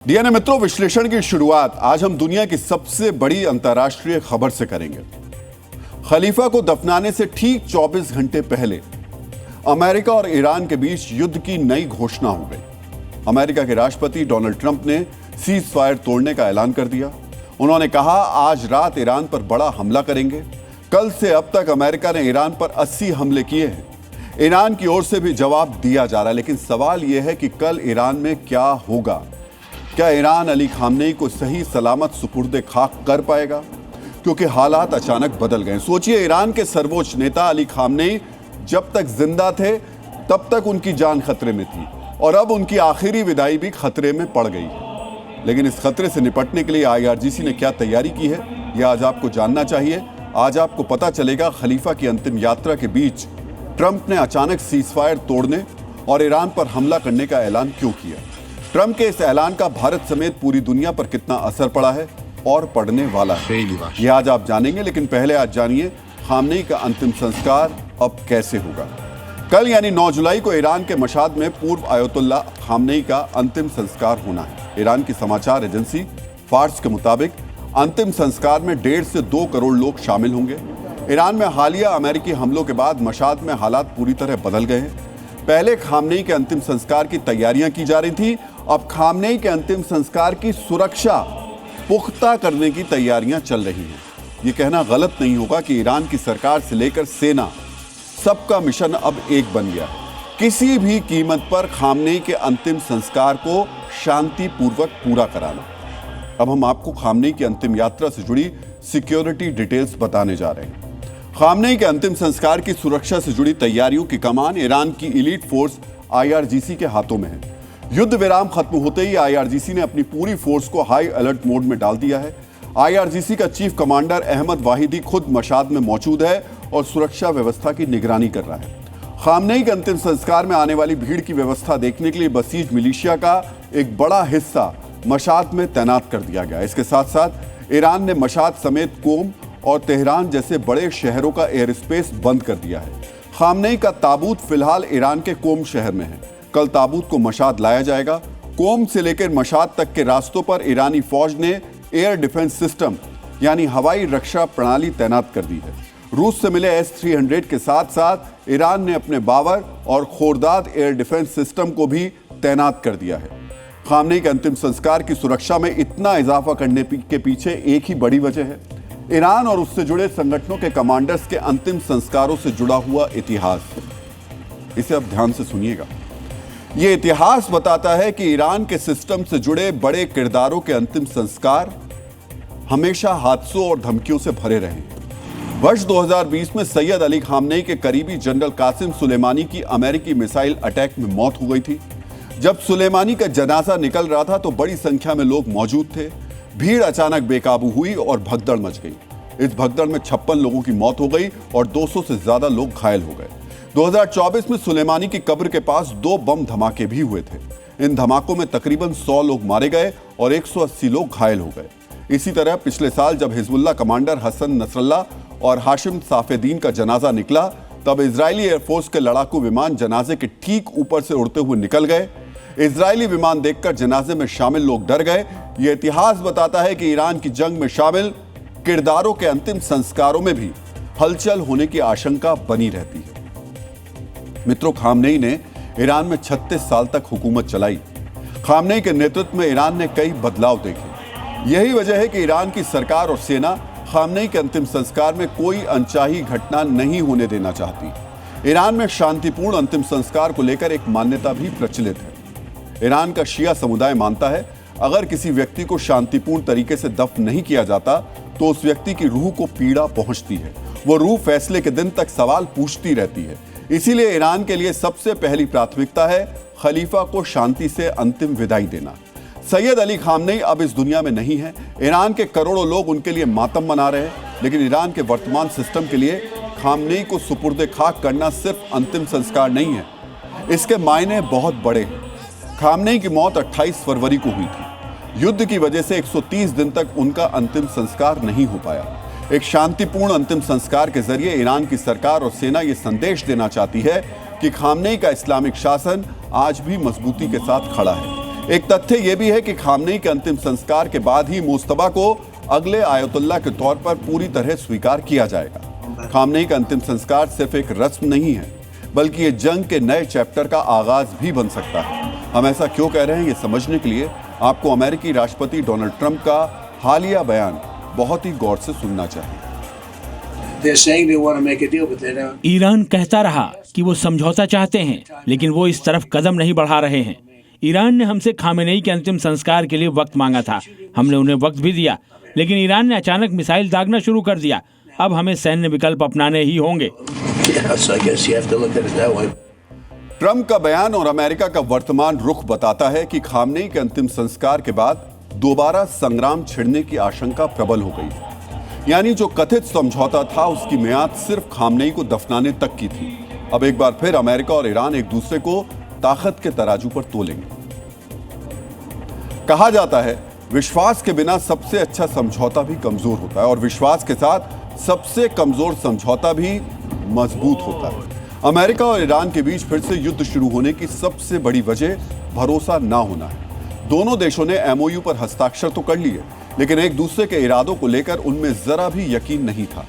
DNA मित्रों, विश्लेषण की शुरुआत आज हम दुनिया की सबसे बड़ी अंतर्राष्ट्रीय खबर से करेंगे। खलीफा को दफनाने से ठीक 24 घंटे पहले अमेरिका और ईरान के बीच युद्ध की नई घोषणा हो गई। अमेरिका के राष्ट्रपति डोनाल्ड ट्रंप ने सीज फायर तोड़ने का ऐलान कर दिया। उन्होंने कहा, आज रात ईरान पर बड़ा हमला करेंगे। कल से अब तक अमेरिका ने ईरान पर 80 हमले किए हैं। ईरान की ओर से भी जवाब दिया जा रहा है, लेकिन सवाल यह है कि कल ईरान में क्या होगा। क्या ईरान अली खामनेई को सही सलामत सुपुर्दे खाक कर पाएगा? क्योंकि हालात अचानक बदल गए। सोचिए, ईरान के सर्वोच्च नेता अली खामनेई जब तक जिंदा थे तब तक उनकी जान खतरे में थी और अब उनकी आखिरी विदाई भी खतरे में पड़ गई है। लेकिन इस खतरे से निपटने के लिए IRGC ने क्या तैयारी की है, यह आज आपको जानना चाहिए। आज आपको पता चलेगा खलीफा की अंतिम यात्रा के बीच ट्रंप ने अचानक सीजफायर तोड़ने और ईरान पर हमला करने का ऐलान क्यों किया। ट्रंप के इस ऐलान का भारत समेत पूरी दुनिया पर कितना असर पड़ा है और पड़ने वाला है, ये आज आप जानेंगे। लेकिन पहले आज जानिए खामनेई का अंतिम संस्कार अब कैसे होगा। कल यानी 9 जुलाई को ईरान के मशाद में पूर्व आयतुल्ला खामनेई का अंतिम संस्कार होना है। ईरान की समाचार एजेंसी फार्स के मुताबिक अंतिम संस्कार में 1.5 से 2 करोड़ लोग शामिल होंगे। ईरान में हालिया अमेरिकी हमलों के बाद मशाद में हालात पूरी तरह बदल गए हैं। पहले खामनेई के अंतिम संस्कार की तैयारियां की जा रही थी, अब खामनेई के अंतिम संस्कार की सुरक्षा पुख्ता करने की तैयारियां चल रही हैं। यह कहना गलत नहीं होगा कि ईरान की सरकार से लेकर सेना, सबका मिशन अब एक बन गया। किसी भी कीमत पर खामनेई के अंतिम संस्कार को शांतिपूर्वक पूरा कराना। अब हम आपको खामनेई की अंतिम यात्रा से जुड़ी सिक्योरिटी डिटेल्स बताने जा रहे हैं। खामनेई के अंतिम संस्कार की सुरक्षा से जुड़ी तैयारियों की कमान ईरान की एलीट फोर्स IRGC के हाथों में है। युद्ध विराम खत्म होते ही IRGC ने अपनी पूरी फोर्स को हाई अलर्ट मोड में डाल दिया है। IRGC का चीफ कमांडर अहमद वाहिदी खुद मशाद में मौजूद है और सुरक्षा व्यवस्था की निगरानी कर रहा है। खामनेई के अंतिम संस्कार में आने वाली भीड़ की व्यवस्था देखने के लिए बसीज मिलिशिया का एक बड़ा हिस्सा मशाद में तैनात कर दिया गया। इसके साथ साथ ईरान ने मशाद समेत कोम और तेहरान जैसे बड़े शहरों का एयर स्पेस बंद कर दिया है। खामनेई का ताबूत फिलहाल ईरान के कोम शहर में है। कल ताबूत को मशाद लाया जाएगा। कोम से लेकर मशाद तक के रास्तों पर ईरानी फौज ने एयर डिफेंस सिस्टम यानी हवाई रक्षा प्रणाली तैनात कर दी है। रूस से मिले S-300 के साथ साथ ईरान ने अपने बावर और खोरदाद एयर डिफेंस सिस्टम को भी तैनात कर दिया है। खामनेई के अंतिम संस्कार की सुरक्षा में इतना इजाफा करने के पीछे एक ही बड़ी वजह है, ईरान और उससे जुड़े संगठनों के कमांडर्स के अंतिम संस्कारों से जुड़ा हुआ इतिहास। इसे अब ध्यान से सुनिएगा। यह इतिहास बताता है कि ईरान के सिस्टम से जुड़े बड़े किरदारों के अंतिम संस्कार हमेशा हादसों और धमकियों से भरे रहे। वर्ष 2020 में सैयद अली खामनेई के करीबी जनरल कासिम सुलेमानी की अमेरिकी मिसाइल अटैक में मौत हो गई थी। जब सुलेमानी का जनाजा निकल रहा था तो बड़ी संख्या में लोग मौजूद थे। भीड़ अचानक बेकाबू हुई और भगदड़ मच गई। इस भगदड़ में 56 लोगों की मौत हो गई और 200 से ज्यादा लोग घायल हो गए। 2024 में सुलेमानी की कब्र के पास 2 बम धमाके भी हुए थे। इन धमाकों में तकरीबन 100 लोग मारे गए और 180 लोग घायल हो गए। इसी तरह पिछले साल जब हिजबुल्लाह कमांडर हसन नसरल्लाह और हाशिम साफेदीन का जनाजा निकला, तब इजरायली एयरफोर्स के लड़ाकू विमान जनाजे के ठीक ऊपर से उड़ते हुए निकल गए। इजरायली विमान देखकर जनाजे में शामिल लोग डर गए। यह इतिहास बताता है कि ईरान की जंग में शामिल किरदारों के अंतिम संस्कारों में भी हलचल होने की आशंका बनी रहती है। मित्रों, खामनेई ने ईरान में 36 साल तक हुकूमत चलाई। खामनेई के नेतृत्व में ईरान ने कई बदलाव देखे। यही वजह है कि ईरान की सरकार और सेना खामनेई के अंतिम संस्कार में कोई अनचाही घटना नहीं होने देना चाहती। ईरान में शांतिपूर्ण अंतिम संस्कार को लेकर एक मान्यता भी प्रचलित है। ईरान का शिया समुदाय मानता है, अगर किसी व्यक्ति को शांतिपूर्ण तरीके से दफन नहीं किया जाता तो उस व्यक्ति की रूह को पीड़ा पहुंचती है। वो रूह फैसले के दिन तक सवाल पूछती रहती है। इसीलिए ईरान के लिए सबसे पहली प्राथमिकता है खलीफा को शांति से अंतिम विदाई देना। सैयद अली खामनेई अब इस दुनिया में नहीं है। ईरान के करोड़ों लोग उनके लिए मातम मना रहे हैं, लेकिन ईरान के वर्तमान सिस्टम के लिए खामनेई को सुपुर्दे खाक करना सिर्फ अंतिम संस्कार नहीं है, इसके मायने बहुत बड़े हैं। खामनेई की मौत 28 फरवरी को हुई थी। युद्ध की वजह से 130 दिन तक उनका अंतिम संस्कार नहीं हो पाया। एक शांतिपूर्ण अंतिम संस्कार के जरिए ईरान की सरकार और सेना ये संदेश देना चाहती है कि खामनेई का इस्लामिक शासन आज भी मजबूती के साथ खड़ा है। एक तथ्य यह भी है कि खामनेई के अंतिम संस्कार के बाद ही मुस्तफा को अगले आयतुल्लाह के तौर पर पूरी तरह स्वीकार किया जाएगा। खामनेई का अंतिम संस्कार सिर्फ एक रस्म नहीं है, बल्कि ये जंग के नए चैप्टर का आगाज भी बन सकता है। हम ऐसा क्यों कह रहे हैं, ये समझने के लिए आपको अमेरिकी राष्ट्रपति डोनाल्ड ट्रंप का हालिया बयान बहुत ही गौर से सुनना चाहिए। ईरान कहता रहा कि वो समझौता चाहते हैं, लेकिन वो इस तरफ कदम नहीं बढ़ा रहे हैं। ईरान ने हमसे खामेनेई के अंतिम संस्कार के लिए वक्त मांगा था, हमने उन्हें वक्त भी दिया, लेकिन ईरान ने अचानक मिसाइल दागना शुरू कर दिया। अब हमें सैन्य विकल्प अपनाने ही होंगे। ट्रंप का बयान और अमेरिका का वर्तमान रुख बताता है कि खामनेई के अंतिम संस्कार के बाद दोबारा संग्राम छिड़ने की आशंका प्रबल हो गई। यानी जो कथित समझौता था उसकी मियाद सिर्फ खामनेई को दफनाने तक की थी। अब एक बार फिर अमेरिका और ईरान एक दूसरे को ताकत के तराजू पर तोलेंगे। कहा जाता है विश्वास के बिना सबसे अच्छा समझौता भी कमजोर होता है और विश्वास के साथ सबसे कमजोर समझौता भी मजबूत होता है। अमेरिका और ईरान के बीच फिर से युद्ध शुरू होने की सबसे बड़ी वजह भरोसा ना होना है। दोनों देशों ने एमओयू पर हस्ताक्षर तो कर लिए, लेकिन एक दूसरे के इरादों को लेकर उनमें जरा भी यकीन नहीं था।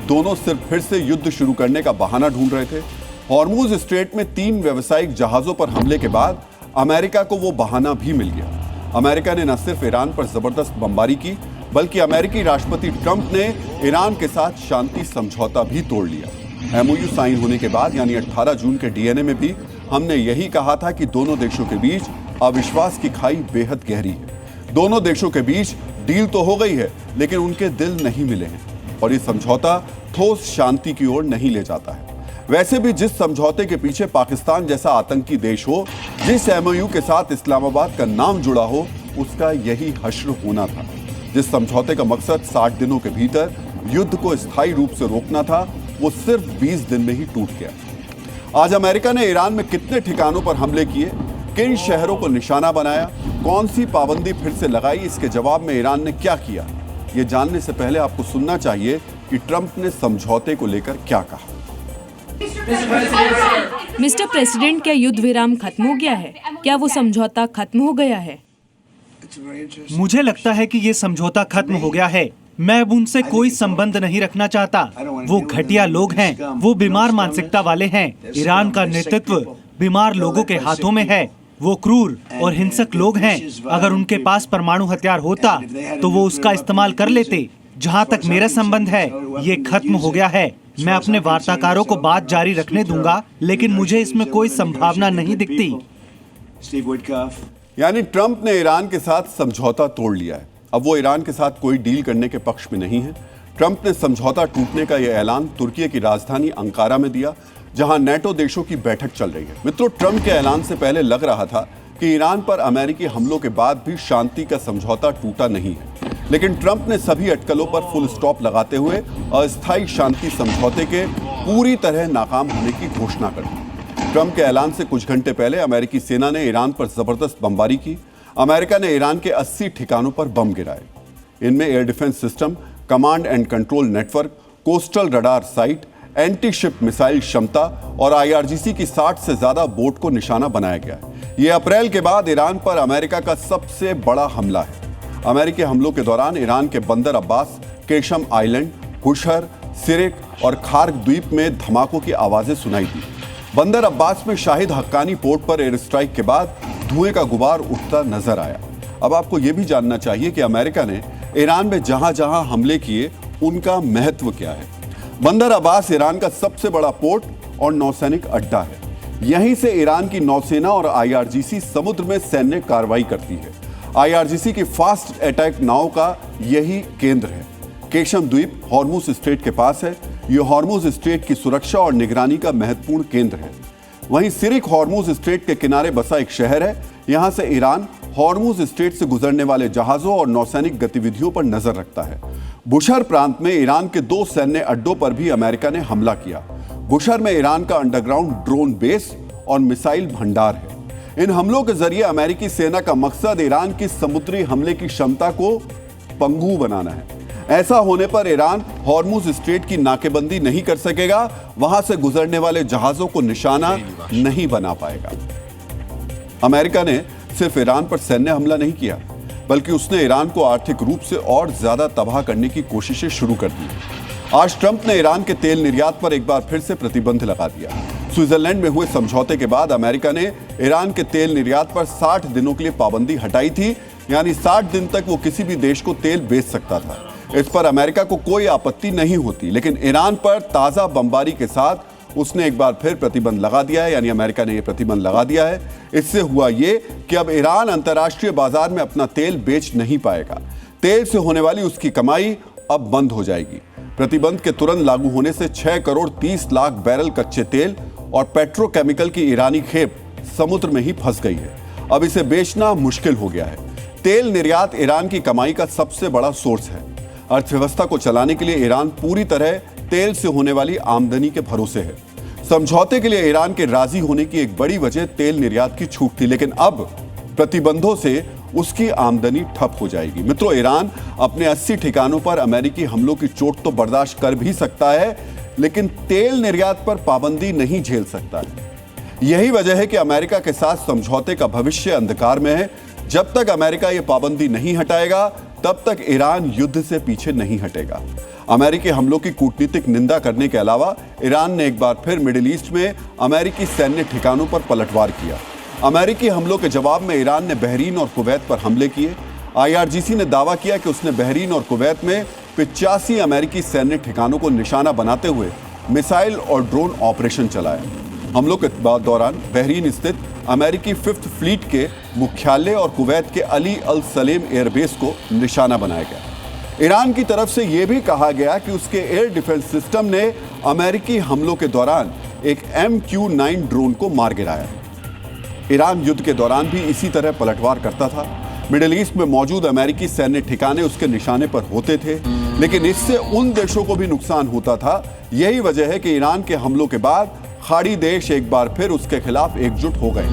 दोनों सिर्फ फिर से युद्ध शुरू करने का बहाना ढूंढ रहे थे। हॉर्मुज स्ट्रेट में 3 व्यावसायिक जहाजों पर हमले के बाद अमेरिका को वो बहाना भी मिल गया। अमेरिका ने न सिर्फ ईरान पर जबरदस्त बमबारी की, बल्कि अमेरिकी राष्ट्रपति ट्रंप ने ईरान के साथ शांति समझौता भी तोड़ लिया। एमओयू साइन होने के बाद यानी 18 जून के डीएनए में भी हमने यही कहा था कि दोनों देशों के बीच अविश्वास की खाई बेहद गहरी है। दोनों देशों के बीच डील तो हो गई है, लेकिन उनके दिल नहीं मिले हैं और ये समझौता ठोस शांति की ओर नहीं ले जाता है। वैसे भी जिस समझौते के पीछे पाकिस्तान जैसा आतंकी देश हो, जिस एमओयू के साथ इस्लामाबाद का नाम जुड़ा हो, उसका यही हश्र होना था। जिस समझौते का मकसद 60 दिनों के भीतर युद्ध को स्थायी रूप से रोकना था, वो सिर्फ 20 दिन में ही टूट गया। आज अमेरिका ने ईरान में कितने ठिकानों पर हमले किए, किन शहरों को निशाना बनाया, कौन सी पाबंदी फिर से लगाई, इसके जवाब में ईरान ने क्या किया, ये जानने से पहले आपको सुनना चाहिए कि ट्रंप ने समझौते को लेकर क्या कहा। मिस्टर प्रेसिडेंट, क्या युद्ध विराम खत्म हो गया है? क्या वो समझौता खत्म हो गया है? मुझे लगता है कि ये समझौता खत्म हो गया है। मैं अब उनसे कोई संबंध नहीं रखना चाहता। वो घटिया लोग हैं, वो बीमार मानसिकता वाले हैं। ईरान का नेतृत्व बीमार लोगों के हाथों में है। वो क्रूर और हिंसक लोग हैं। अगर उनके पास परमाणु हथियार होता तो वो उसका इस्तेमाल कर लेते। जहाँ तक मेरा संबंध है, ये खत्म हो गया है। मैं अपने वार्ताकारों को बात जारी रखने दूंगा, लेकिन मुझे इसमें कोई संभावना नहीं दिखती। यानी ट्रंप ने ईरान के साथ समझौता तोड़ लिया है। अब वो ईरान के साथ कोई डील करने के पक्ष में नहीं है। ट्रंप ने समझौता टूटने का यह ऐलान तुर्की की राजधानी अंकारा में दिया, जहां नेटो देशों की बैठक चल रही है। मित्रों, ट्रंप के ऐलान से पहले लग रहा था कि ईरान पर अमेरिकी हमलों के बाद भी शांति का समझौता टूटा नहीं है, लेकिन ट्रंप ने सभी अटकलों पर फुल स्टॉप लगाते हुए अस्थायी शांति समझौते के पूरी तरह नाकाम होने की घोषणा कर दी। ट्रंप के ऐलान से कुछ घंटे पहले अमेरिकी सेना ने ईरान पर जबरदस्त बमबारी की। अमेरिका ने ईरान के 80 ठिकानों पर बम गिराए। इनमें air defence system, command and control network, coastal radar site, anti ship missile क्षमता और आईआरजीसी की 60 से ज्यादा बोट को निशाना बनाया गया है। यह अप्रैल के बाद ईरान पर अमेरिका का सबसे बड़ा हमला है। अमेरिकी हमलों के दौरान ईरान के बंदर अब्बास, केशम आइलैंड, हुशर, सिरिक और खार्ग द्वीप में धमाकों की आवाजें सुनाई दी। बंदर अब्बास में शाहिद हक्कानी पोर्ट पर एयर स्ट्राइक के बाद धुएं का गुबार उठता नजर आया। अब आपको यह भी जानना चाहिए कि अमेरिका ने ईरान में जहां जहां हमले किए, उनका महत्व क्या है। बंदर अब्बास ईरान का सबसे बड़ा पोर्ट और नौसैनिक अड्डा है। यहीं से ईरान की नौसेना और आईआरजीसी समुद्र में सैन्य कार्रवाई करती है। आईआरजीसी की फास्ट अटैक नाव का यही केंद्र है। केशम द्वीप हॉर्मुज स्ट्रेट के पास है। यह हॉर्मुज स्ट्रेट की सुरक्षा और निगरानी का महत्वपूर्ण केंद्र है। वहीं सिरिक हॉर्मुज स्ट्रेट के किनारे बसा एक शहर है। यहां से ईरान हॉर्मुज स्ट्रेट से गुजरने वाले जहाजों और नौसैनिक गतिविधियों पर नजर रखता है। बुशर प्रांत में ईरान के 2 सैन्य अड्डों पर भी अमेरिका ने हमला किया। बुशर में ईरान का अंडरग्राउंड ड्रोन बेस और मिसाइल भंडार है। इन हमलों के जरिए अमेरिकी सेना का मकसद ईरान की समुद्री हमले की क्षमता को पंगु बनाना है। ऐसा होने पर ईरान हॉर्मुज स्ट्रेट की नाकेबंदी नहीं कर सकेगा, वहां से गुजरने वाले जहाजों को निशाना नहीं बना पाएगा। अमेरिका ने सिर्फ ईरान पर सैन्य हमला नहीं किया, बल्कि उसने ईरान को आर्थिक रूप से और ज्यादा तबाह करने की कोशिशें शुरू कर दी। आज ट्रंप ने ईरान के तेल निर्यात पर एक बार फिर से प्रतिबंध लगा दिया। स्विट्जरलैंड में हुए समझौते के बाद अमेरिका ने ईरान के तेल निर्यात पर 60 दिनों के लिए पाबंदी हटाई थी, यानी 60 दिन तक वो किसी भी देश को तेल बेच सकता था। इस पर अमेरिका को कोई आपत्ति नहीं होती, लेकिन ईरान पर ताजा बमबारी के साथ उसने एक बार फिर प्रतिबंध लगा दिया है, यानी अमेरिका ने यह प्रतिबंध लगा दिया है। इससे हुआ ये कि अब ईरान अंतर्राष्ट्रीय बाजार में अपना तेल बेच नहीं पाएगा। तेल से होने वाली उसकी कमाई अब बंद हो जाएगी। प्रतिबंध के तुरंत लागू होने से 6 करोड़ 30 लाख बैरल कच्चे तेल और पेट्रोकेमिकल की ईरानी खेप समुद्र में ही फंस गई है। अब इसे बेचना मुश्किल हो गया है। तेल निर्यात ईरान की कमाई का सबसे बड़ा सोर्स है। अर्थव्यवस्था को चलाने के लिए ईरान पूरी तरह तेल से होने वाली आमदनी के भरोसे है। समझौते के लिए ईरान के राजी होने की एक बड़ी वजह तेल निर्यात की छूट थी, लेकिन अब प्रतिबंधों से उसकी आमदनी ठप हो जाएगी। मित्रों, ईरान अपने 80 ठिकानों पर अमेरिकी हमलों की चोट तो बर्दाश्त कर भी सकता है, लेकिन तेल निर्यात पर पाबंदी नहीं झेल सकता है। यही वजह है कि अमेरिका के साथ समझौते का भविष्य अंधकार में है। जब तक अमेरिका ये पाबंदी नहीं हटाएगा, तब तक ईरान युद्ध से पीछे नहीं हटेगा। अमेरिकी हमलों की कूटनीतिक निंदा करने के अलावा ईरान ने एक बार फिर मिडिल ईस्ट में अमेरिकी सैन्य ठिकानों पर पलटवार किया। अमेरिकी हमलों के जवाब में ईरान ने बहरीन और कुवैत पर हमले किए। IRGC ने दावा किया कि उसने बहरीन और कुवैत में 85 अमेरिकी सैन्य ठिकानों को निशाना बनाते हुए मिसाइल और ड्रोन ऑपरेशन चलाया। हमलों के दौरान बहरीन स्थित अमेरिकी 5th फ्लीट के मुख्यालय और कुवैत के अली अल सलेम एयरबेस को निशाना बनाया गया। ईरान की तरफ से यह भी कहा गया कि उसके एयर डिफेंस सिस्टम ने अमेरिकी हमलों के दौरान एक MQ-9 ड्रोन को मार गिराया। ईरान युद्ध के दौरान भी इसी तरह पलटवार करता था। मिडिल ईस्ट में मौजूद अमेरिकी सैन्य ठिकाने उसके निशाने पर होते थे, लेकिन इससे उन देशों को भी नुकसान होता था। यही वजह है कि ईरान के हमलों के बाद खाड़ी देश एक बार फिर उसके खिलाफ एकजुट हो गए।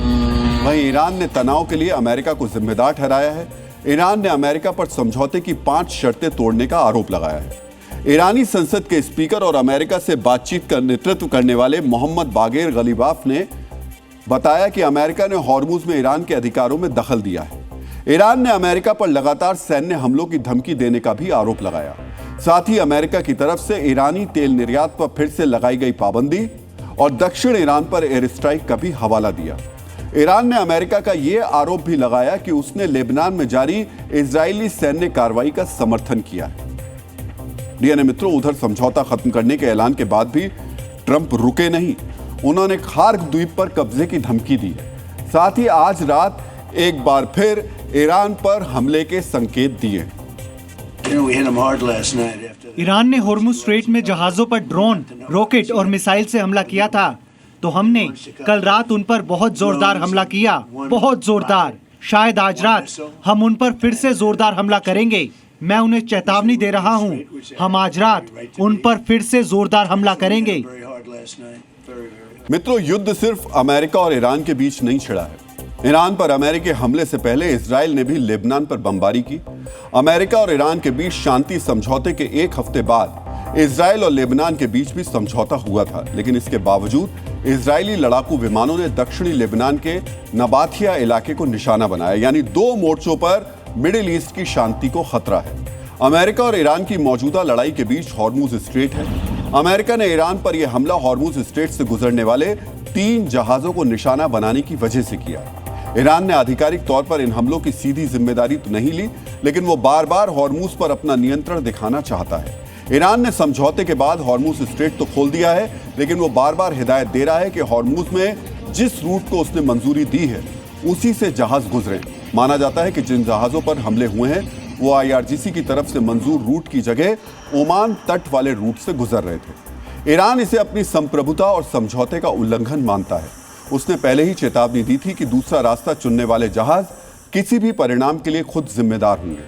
वहीं ईरान ने तनाव के लिए अमेरिका को जिम्मेदार ठहराया है। ईरान ने अमेरिका पर समझौते की 5 शर्तें तोड़ने का आरोप लगाया है। ईरानी संसद के स्पीकर और अमेरिका से बातचीत का नेतृत्व करने वाले मोहम्मद बागेर गलीबाफ ने बताया कि अमेरिका ने हॉर्मुज में ईरान के अधिकारों में दखल दिया है। ईरान ने अमेरिका पर लगातार सैन्य हमलों की धमकी देने का भी आरोप लगाया। साथ ही अमेरिका की तरफ से ईरानी तेल निर्यात पर फिर से लगाई गई पाबंदी और दक्षिण ईरान पर एयर स्ट्राइक का भी हवाला दिया। ईरान ने अमेरिका का यह आरोप भी लगाया कि उसने लेबनान में जारी इजरायली सैन्य कार्रवाई का समर्थन किया है। डीएनए मित्रों, उधर समझौता खत्म करने के ऐलान के बाद भी ट्रंप रुके नहीं। उन्होंने खार्क द्वीप पर कब्जे की धमकी दी है। साथ ही आज रात एक बार फिर ईरान पर हमले के संकेत दिए। ईरान ने होर्मुज स्ट्रेट में जहाजों पर ड्रोन, रॉकेट और मिसाइल से हमला किया था, तो हमने कल रात उन पर बहुत जोरदार हमला किया, बहुत जोरदार। शायद आज रात हम उन पर फिर से जोरदार हमला करेंगे। मैं उन्हें चेतावनी दे रहा हूं, हम आज रात उन पर फिर से जोरदार हमला करेंगे। मित्रों, युद्ध सिर्फ अमेरिका और ईरान के बीच नहीं छिड़ा है। ईरान पर अमेरिकी हमले से पहले इजराइल ने भी लेबनान पर बमबारी की। अमेरिका और ईरान के बीच शांति समझौते के एक हफ्ते बाद इजराइल और लेबनान के बीच भी समझौता हुआ था, लेकिन इसके बावजूद इजरायली लड़ाकू विमानों ने दक्षिणी लेबनान के नबाथिया इलाके को निशाना बनाया। यानी 2 मोर्चों पर मिडिल ईस्ट की शांति को खतरा है। अमेरिका और ईरान की मौजूदा लड़ाई के बीच हॉर्मुज स्ट्रेट है। अमेरिका ने ईरान पर यह हमला हॉर्मुज स्ट्रेट से गुजरने वाले 3 जहाजों को निशाना बनाने की वजह से किया। ईरान ने आधिकारिक तौर पर इन हमलों की सीधी जिम्मेदारी तो नहीं ली, लेकिन वो बार बार हॉर्मुज पर अपना नियंत्रण दिखाना चाहता है। ईरान ने समझौते के बाद हॉर्मुज स्ट्रेट तो खोल दिया है, लेकिन वो बार बार हिदायत दे रहा है कि हॉर्मुज में जिस रूट को उसने मंजूरी दी है उसी से जहाज गुजरे। माना जाता है कि जिन जहाजों पर हमले हुए हैं वो IRGC की तरफ से मंजूर रूट की जगह ओमान तट वाले रूट से गुजर रहे थे। ईरान इसे अपनी संप्रभुता और समझौते का उल्लंघन मानता है। उसने पहले ही चेतावनी दी थी कि दूसरा रास्ता चुनने वाले जहाज किसी भी परिणाम के लिए खुद जिम्मेदार होंगे।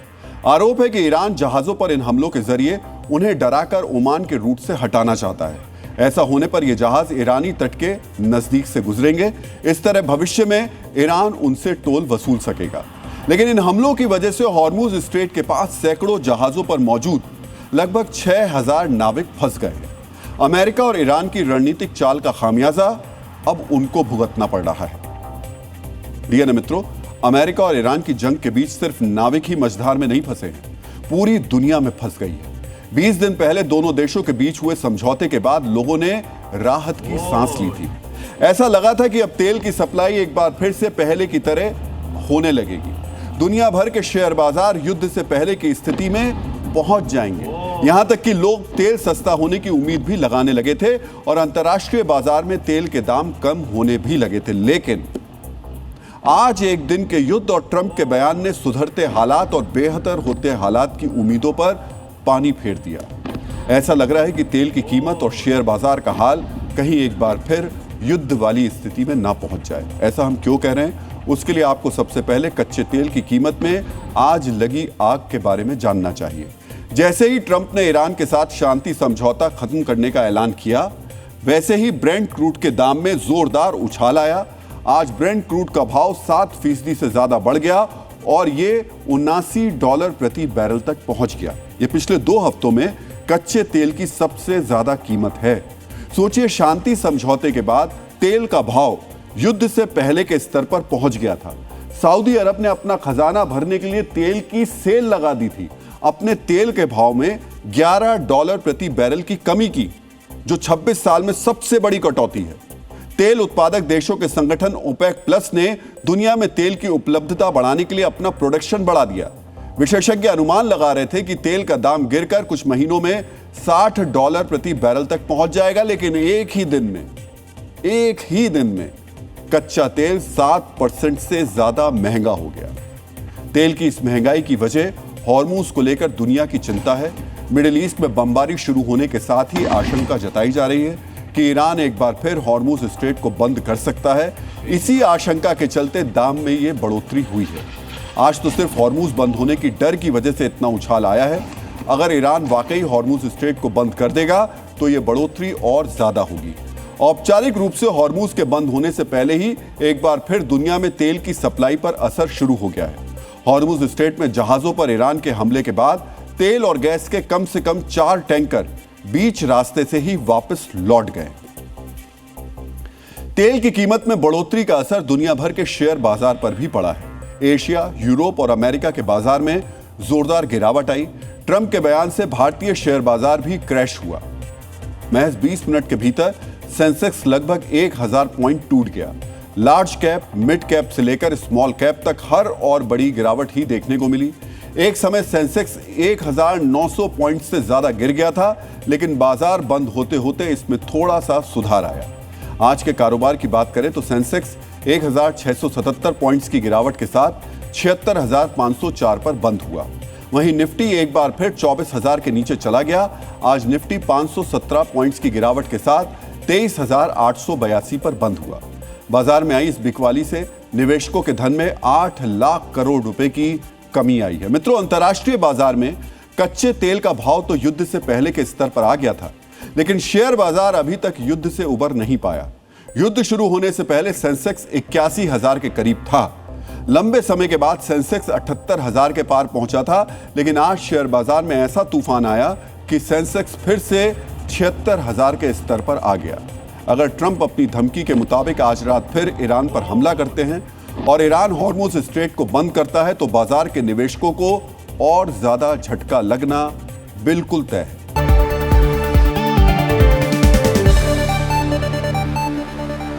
आरोप है कि ईरान जहाजों पर इन हमलों के जरिए उन्हें डराकर ओमान के रूट से हटाना चाहता है। ऐसा होने पर ये जहाज ईरानी तट के नजदीक से गुजरेंगे। इस तरह भविष्य में ईरान उनसे टोल वसूल सकेगा। लेकिन इन हमलों की वजह से हॉर्मुज स्ट्रेट के पास सैकड़ों जहाजों पर मौजूद लगभग 6000 नाविक फंस गए हैं। अमेरिका और ईरान की रणनीतिक चाल का खामियाजा अब उनको भुगतना पड़ रहा है। डीएनए मित्रों, अमेरिका और ईरान की जंग के बीच सिर्फ नाविक ही मझधार में नहीं फंसे हैं, पूरी दुनिया में फंस गई है। 20 दिन पहले दोनों देशों के बीच हुए समझौते के बाद लोगों ने राहत की सांस ली थी। ऐसा लगा था कि अब तेल की सप्लाई एक बार फिर से पहले की तरह होने लगेगी। दुनिया भर के शेयर बाजार युद्ध से पहले की स्थिति में पहुंच जाएंगे। यहां तक कि लोग तेल सस्ता होने की उम्मीद भी लगाने लगे थे और अंतर्राष्ट्रीय बाजार में तेल के दाम कम होने भी लगे थे। लेकिन आज एक दिन के युद्ध और ट्रंप के बयान ने सुधरते हालात और बेहतर होते हालात की उम्मीदों पर पानी फेर दिया। ऐसा लग रहा है कि तेल की कीमत और शेयर बाजार का हाल कहीं एक बार फिर युद्ध वाली स्थिति में ना पहुंच जाए। ऐसा हम क्यों कह रहे हैं, उसके लिए आपको सबसे पहले कच्चे तेल की कीमत में आज लगी आग के बारे में जानना चाहिए। जैसे ही ट्रंप ने ईरान के साथ शांति समझौता खत्म करने का ऐलान किया, वैसे ही ब्रेंट क्रूड के दाम में जोरदार उछाल आया। आज ब्रेंट क्रूड का भाव 7% से ज्यादा बढ़ गया और ये $79 प्रति बैरल तक पहुंच गया। ये पिछले 2 हफ्तों में कच्चे तेल की सबसे ज्यादा कीमत है। सोचिए, शांति समझौते के बाद तेल का भाव युद्ध से पहले के स्तर पर पहुंच गया था। सऊदी अरब ने अपना खजाना भरने के लिए तेल की सेल लगा दी थी। अपने तेल के भाव में $11 प्रति बैरल की कमी की, जो 26 साल में सबसे बड़ी कटौती है। तेल उत्पादक देशों के संगठन ओपेक प्लस ने दुनिया में तेल की उपलब्धता बढ़ाने के लिए अपना प्रोडक्शन बढ़ा दिया। विशेषज्ञ अनुमान लगा रहे थे कि तेल का दाम गिरकर कुछ महीनों में $60 प्रति बैरल तक पहुंच जाएगा, लेकिन एक ही दिन में कच्चा तेल 7% से ज्यादा महंगा हो गया। तेल की इस महंगाई की वजह हॉर्मूज को लेकर दुनिया की चिंता है। मिडिल ईस्ट में बमबारी शुरू होने के साथ ही आशंका जताई जा रही है कि ईरान एक बार फिर हॉर्मूज स्ट्रेट को बंद कर सकता है। इसी आशंका के चलते दाम में ये बढ़ोतरी हुई है। आज तो सिर्फ हॉर्मूज बंद होने की डर की वजह से इतना उछाल आया है। अगर ईरान वाकई हॉर्मूज स्ट्रेट को बंद कर देगा तो ये बढ़ोतरी और ज्यादा होगी। औपचारिक रूप से हॉर्मूज के बंद होने से पहले ही एक बार फिर दुनिया में तेल की सप्लाई पर असर शुरू हो गया है। हॉर्मूज स्ट्रेट में जहाजों पर ईरान के हमले के बाद तेल और गैस के कम से कम 4 टैंकर बीच रास्ते से ही वापस लौट गए। तेल की कीमत में बढ़ोतरी का असर दुनिया भर के शेयर बाजार पर भी पड़ा है। एशिया, यूरोप और अमेरिका के बाजार में जोरदार गिरावट आई। ट्रंप के बयान से भारतीय शेयर बाजार भी क्रैश हुआ। महज 20 मिनट के भीतर सेंसेक्स लगभग 1000 पॉइंट टूट गया। लार्ज कैप, मिड कैप से लेकर स्मॉल कैप तक हर और बड़ी गिरावट ही देखने को मिली। एक समय सेंसेक्स 1900 पॉइंट से ज्यादा गिर गया था, लेकिन बाजार बंद होते होते इसमें थोड़ा सा सुधार आया। आज के कारोबार की बात करें तो सेंसेक्स 1677 पॉइंट्स की गिरावट के साथ 76504 पर बंद हुआ। वहीं निफ्टी एक बार फिर 24000 के नीचे चला गया। आज निफ्टी 517 पॉइंट्स की गिरावट के साथ 23882 पर बंद हुआ। बाजार में आई इस बिकवाली से निवेशकों के धन में 8 लाख करोड़ रुपए की कमी आई है। मित्रों, अंतर्राष्ट्रीय बाजार में कच्चे तेल का भाव तो युद्ध से पहले के स्तर पर आ गया था, लेकिन शेयर बाजार अभी तक युद्ध से उबर नहीं पाया। युद्ध शुरू होने से पहले सेंसेक्स 81,000 के करीब था। लंबे समय के बाद सेंसेक्स 78,000 के पार पहुंचा था, लेकिन आज शेयर बाजार में ऐसा तूफान आया कि सेंसेक्स फिर से 76,000 के स्तर पर आ गया। अगर ट्रंप अपनी धमकी के मुताबिक आज रात फिर ईरान पर हमला करते हैं और ईरान हॉर्मूज स्ट्रेट को बंद करता है तो बाजार के निवेशकों को और ज्यादा झटका लगना बिल्कुल तय है।